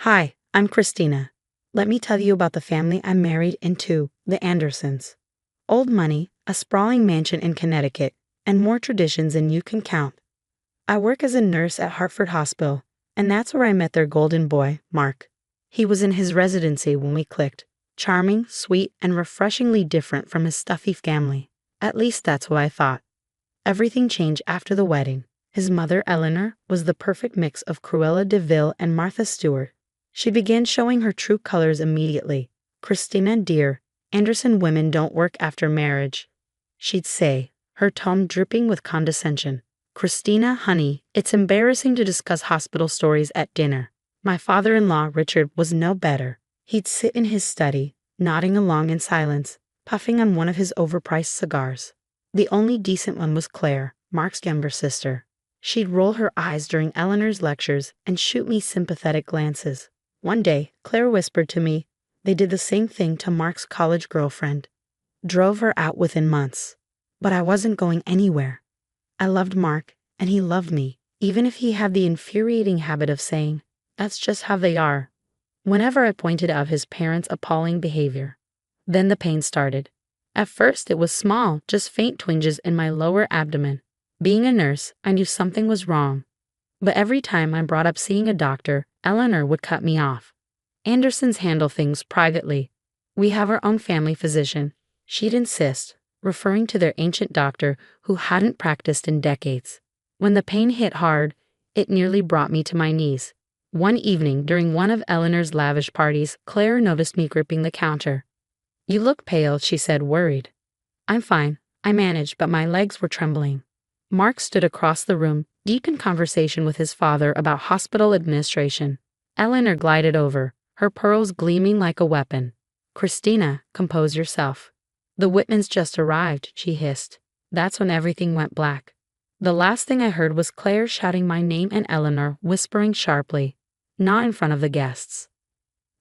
Hi, I'm Christina. Let me tell you about the family I married into, the Andersons. Old money, a sprawling mansion in Connecticut, and more traditions than you can count. I work as a nurse at Hartford Hospital, and that's where I met their golden boy, Mark. He was in his residency when we clicked. Charming, sweet, and refreshingly different from his stuffy family. At least that's what I thought. Everything changed after the wedding. His mother, Eleanor, was the perfect mix of Cruella de Vil and Martha Stewart. She began showing her true colors immediately. "Christina, dear, Anderson women don't work after marriage," she'd say, her tone dripping with condescension. "Christina, honey, it's embarrassing to discuss hospital stories at dinner." My father-in-law, Richard, was no better. He'd sit in his study, nodding along in silence, puffing on one of his overpriced cigars. The only decent one was Claire, Mark's younger sister. She'd roll her eyes during Eleanor's lectures and shoot me sympathetic glances. One day, Claire whispered to me, "They did the same thing to Mark's college girlfriend. Drove her out within months." But I wasn't going anywhere. I loved Mark, and he loved me, even if he had the infuriating habit of saying, "That's just how they are," whenever I pointed out his parents' appalling behavior. Then the pain started. At first it was small, just faint twinges in my lower abdomen. Being a nurse, I knew something was wrong. But every time I brought up seeing a doctor, Eleanor would cut me off. "Andersons handle things privately. We have our own family physician," she'd insist, referring to their ancient doctor who hadn't practiced in decades. When the pain hit hard, it nearly brought me to my knees. One evening during one of Eleanor's lavish parties, Claire noticed me gripping the counter. "You look pale," she said, worried. "I'm fine. I managed, but my legs were trembling." Mark stood across the room, deep in conversation with his father about hospital administration. Eleanor glided over, her pearls gleaming like a weapon. "Christina, compose yourself. The Whitmans just arrived," she hissed. That's when everything went black. The last thing I heard was Claire shouting my name and Eleanor whispering sharply, "Not in front of the guests."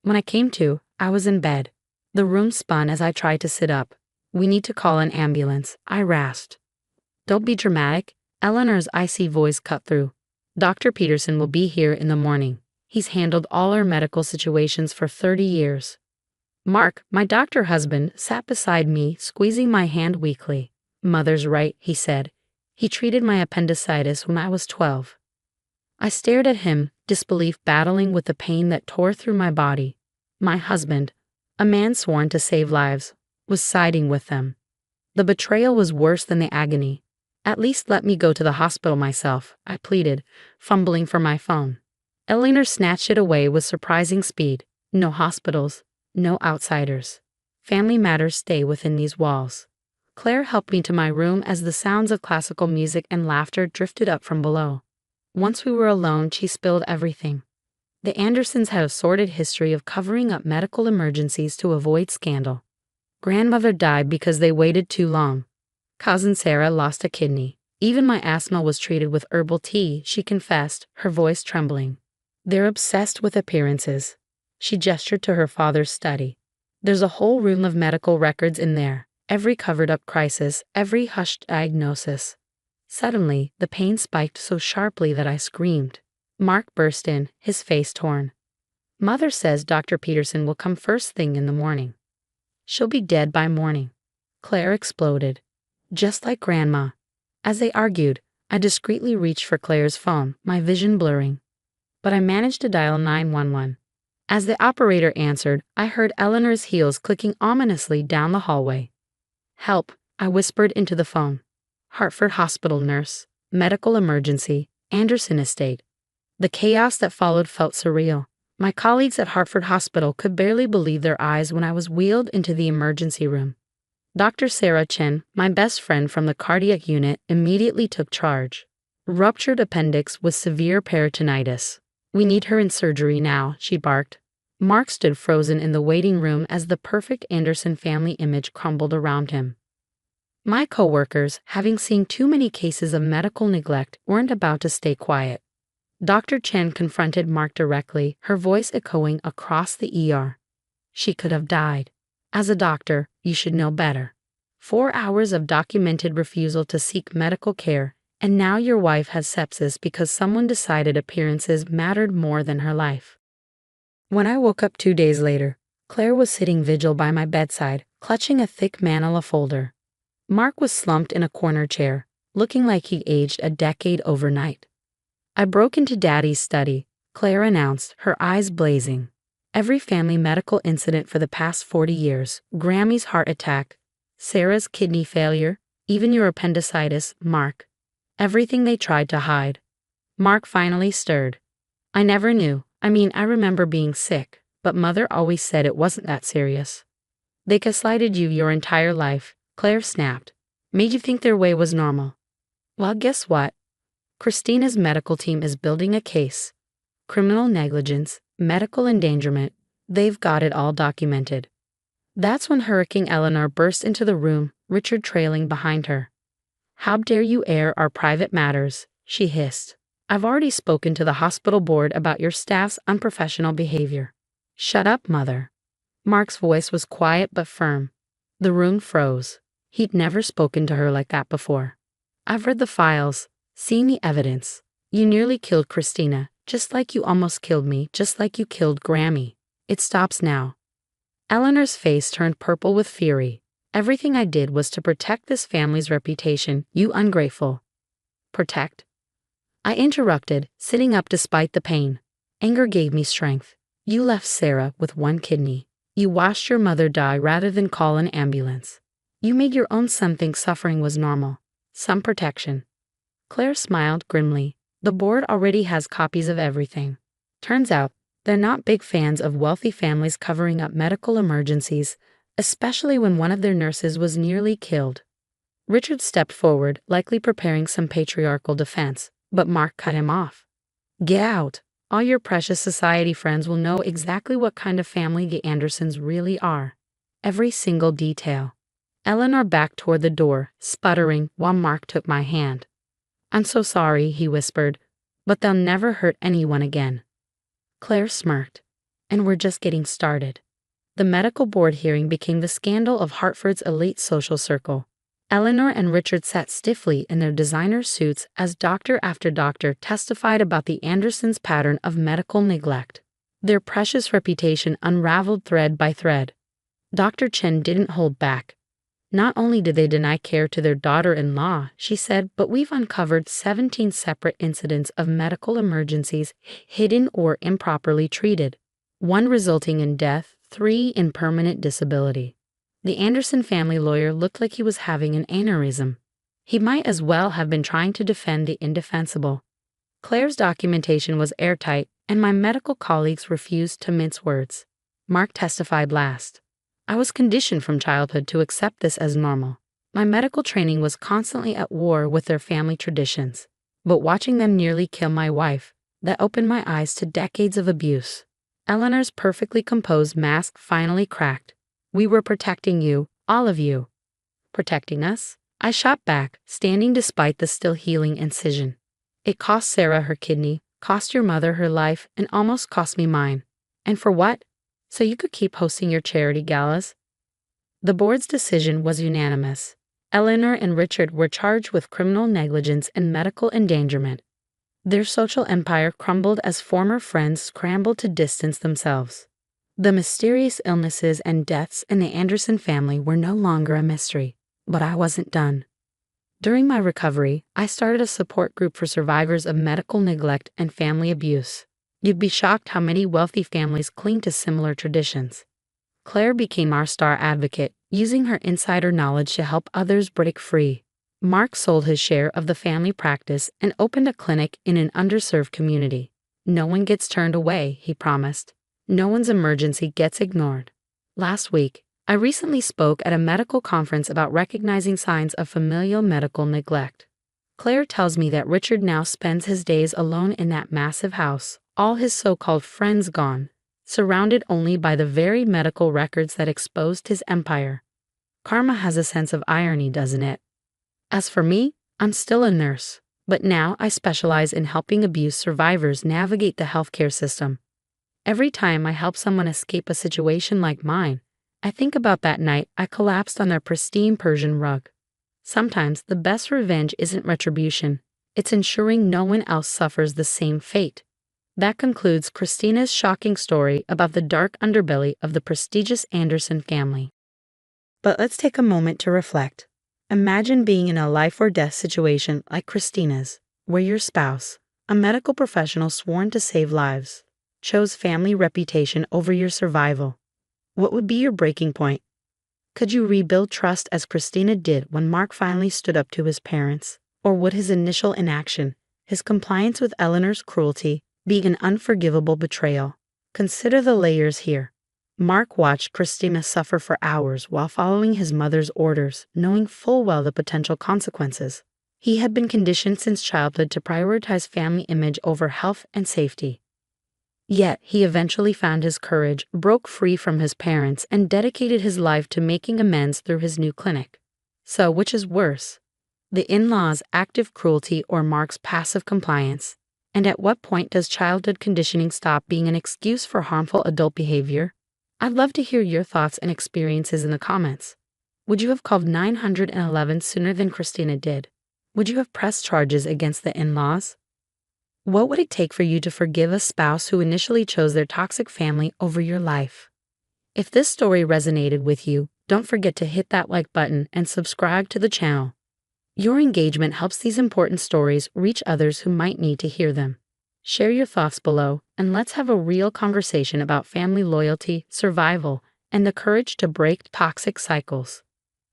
When I came to, I was in bed. The room spun as I tried to sit up. "We need to call an ambulance," I rasped. "Don't be dramatic," Eleanor's icy voice cut through. "Dr. Peterson will be here in the morning. He's handled all our medical situations for 30 years. Mark, my doctor husband, sat beside me, squeezing my hand weakly. "Mother's right," he said. "He treated my appendicitis when I was 12. I stared at him, disbelief battling with the pain that tore through my body. My husband, a man sworn to save lives, was siding with them. The betrayal was worse than the agony. "At least let me go to the hospital myself," I pleaded, fumbling for my phone. Eleanor snatched it away with surprising speed. "No hospitals, no outsiders. Family matters stay within these walls." Claire helped me to my room as the sounds of classical music and laughter drifted up from below. Once we were alone, she spilled everything. The Andersons had a sordid history of covering up medical emergencies to avoid scandal. Grandmother died because they waited too long. Cousin Sarah lost a kidney. Even my asthma was treated with herbal tea, she confessed, her voice trembling. "They're obsessed with appearances." She gestured to her father's study. "There's a whole room of medical records in there, every covered-up crisis, every hushed diagnosis." Suddenly, the pain spiked so sharply that I screamed. Mark burst in, his face torn. "Mother says Dr. Peterson will come first thing in the morning. She'll be dead by morning." Claire exploded. "Just like Grandma." As they argued, I discreetly reached for Claire's phone, my vision blurring. But I managed to dial 911. As the operator answered, I heard Eleanor's heels clicking ominously down the hallway. "Help," I whispered into the phone. "Hartford Hospital, nurse. Medical emergency. Anderson Estate." The chaos that followed felt surreal. My colleagues at Hartford Hospital could barely believe their eyes when I was wheeled into the emergency room. Dr. Sarah Chen, my best friend from the cardiac unit, immediately took charge. "Ruptured appendix with severe peritonitis. We need her in surgery now," she barked. Mark stood frozen in the waiting room as the perfect Anderson family image crumbled around him. My coworkers, having seen too many cases of medical neglect, weren't about to stay quiet. Dr. Chen confronted Mark directly, her voice echoing across the ER. "She could have died. As a doctor, you should know better. 4 hours of documented refusal to seek medical care, and now your wife has sepsis because someone decided appearances mattered more than her life." When I woke up 2 days later, Claire was sitting vigil by my bedside, clutching a thick manila folder. Mark was slumped in a corner chair, looking like he aged a decade overnight. I broke into Daddy's study, Claire announced, her eyes blazing. Every family medical incident for the past 40 years, Grammy's heart attack, Sarah's kidney failure, even your appendicitis, Mark. Everything they tried to hide. Mark finally stirred. I never knew. I remember being sick, but Mother always said it wasn't that serious. They gaslighted you your entire life, Claire snapped. Made you think their way was normal. Well, guess what? Christina's medical team is building a case. Criminal negligence, medical endangerment, they've got it all documented. That's when Hurricane Eleanor burst into the room, Richard trailing behind her. How dare you air our private matters, she hissed. I've already spoken to the hospital board about your staff's unprofessional behavior. Shut up, Mother. Mark's voice was quiet but firm. The room froze. He'd never spoken to her like that before. I've read the files, seen the evidence. You nearly killed Christina, just like you almost killed me, just like you killed Grammy. It stops now. Eleanor's face turned purple with fury. Everything I did was to protect this family's reputation, you ungrateful. Protect? I interrupted, sitting up despite the pain. Anger gave me strength. You left Sarah with one kidney. You watched your mother die rather than call an ambulance. You made your own son think suffering was normal. Some protection. Claire smiled grimly. The board already has copies of everything. Turns out, they're not big fans of wealthy families covering up medical emergencies, especially when one of their nurses was nearly killed. Richard stepped forward, likely preparing some patriarchal defense, but Mark cut him off. Get out. All your precious society friends will know exactly what kind of family the Andersons really are. Every single detail. Eleanor backed toward the door, sputtering, while Mark took my hand. I'm so sorry, he whispered, but they'll never hurt anyone again. Claire smirked. And we're just getting started. The medical board hearing became the scandal of Hartford's elite social circle. Eleanor and Richard sat stiffly in their designer suits as doctor after doctor testified about the Andersons' pattern of medical neglect. Their precious reputation unraveled thread by thread. Dr. Chen didn't hold back. Not only did they deny care to their daughter-in-law, she said, but we've uncovered 17 separate incidents of medical emergencies hidden or improperly treated, 1 resulting in death, 3 in permanent disability. The Anderson family lawyer looked like he was having an aneurysm. He might as well have been trying to defend the indefensible. Claire's documentation was airtight, and my medical colleagues refused to mince words. Mark testified last. I was conditioned from childhood to accept this as normal. My medical training was constantly at war with their family traditions. But watching them nearly kill my wife, that opened my eyes to decades of abuse. Eleanor's perfectly composed mask finally cracked. We were protecting you, all of you. Protecting us? I shot back, standing despite the still healing incision. It cost Sarah her kidney, cost your mother her life, and almost cost me mine. And for what? So you could keep hosting your charity galas? The board's decision was unanimous. Eleanor and Richard were charged with criminal negligence and medical endangerment. Their social empire crumbled as former friends scrambled to distance themselves. The mysterious illnesses and deaths in the Anderson family were no longer a mystery, but I wasn't done. During my recovery, I started a support group for survivors of medical neglect and family abuse. You'd be shocked how many wealthy families cling to similar traditions. Claire became our star advocate, using her insider knowledge to help others break free. Mark sold his share of the family practice and opened a clinic in an underserved community. No one gets turned away, he promised. No one's emergency gets ignored. Last week, I recently spoke at a medical conference about recognizing signs of familial medical neglect. Claire tells me that Richard now spends his days alone in that massive house, all his so-called friends gone, surrounded only by the very medical records that exposed his empire. Karma has a sense of irony, doesn't it? As for me, I'm still a nurse, but now I specialize in helping abuse survivors navigate the healthcare system. Every time I help someone escape a situation like mine, I think about that night I collapsed on their pristine Persian rug. Sometimes the best revenge isn't retribution, it's ensuring no one else suffers the same fate. That concludes Christina's shocking story about the dark underbelly of the prestigious Anderson family. But let's take a moment to reflect. Imagine being in a life or death situation like Christina's, where your spouse, a medical professional sworn to save lives, chose family reputation over your survival. What would be your breaking point? Could you rebuild trust as Christina did when Mark finally stood up to his parents? Or would his initial inaction, his compliance with Eleanor's cruelty, be an unforgivable betrayal? Consider the layers here. Mark watched Christina suffer for hours while following his mother's orders, knowing full well the potential consequences. He had been conditioned since childhood to prioritize family image over health and safety. Yet he eventually found his courage, broke free from his parents, and dedicated his life to making amends through his new clinic. So, which is worse? The in-laws' active cruelty or Mark's passive compliance? And at what point does childhood conditioning stop being an excuse for harmful adult behavior? I'd love to hear your thoughts and experiences in the comments. Would you have called 911 sooner than Christina did? Would you have pressed charges against the in-laws? What would it take for you to forgive a spouse who initially chose their toxic family over your life? If this story resonated with you, don't forget to hit that like button and subscribe to the channel. Your engagement helps these important stories reach others who might need to hear them. Share your thoughts below, and let's have a real conversation about family loyalty, survival, and the courage to break toxic cycles.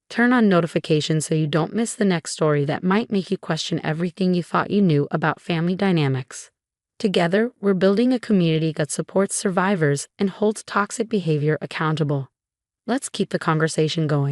Turn on notifications so you don't miss the next story that might make you question everything you thought you knew about family dynamics. Together, we're building a community that supports survivors and holds toxic behavior accountable. Let's keep the conversation going.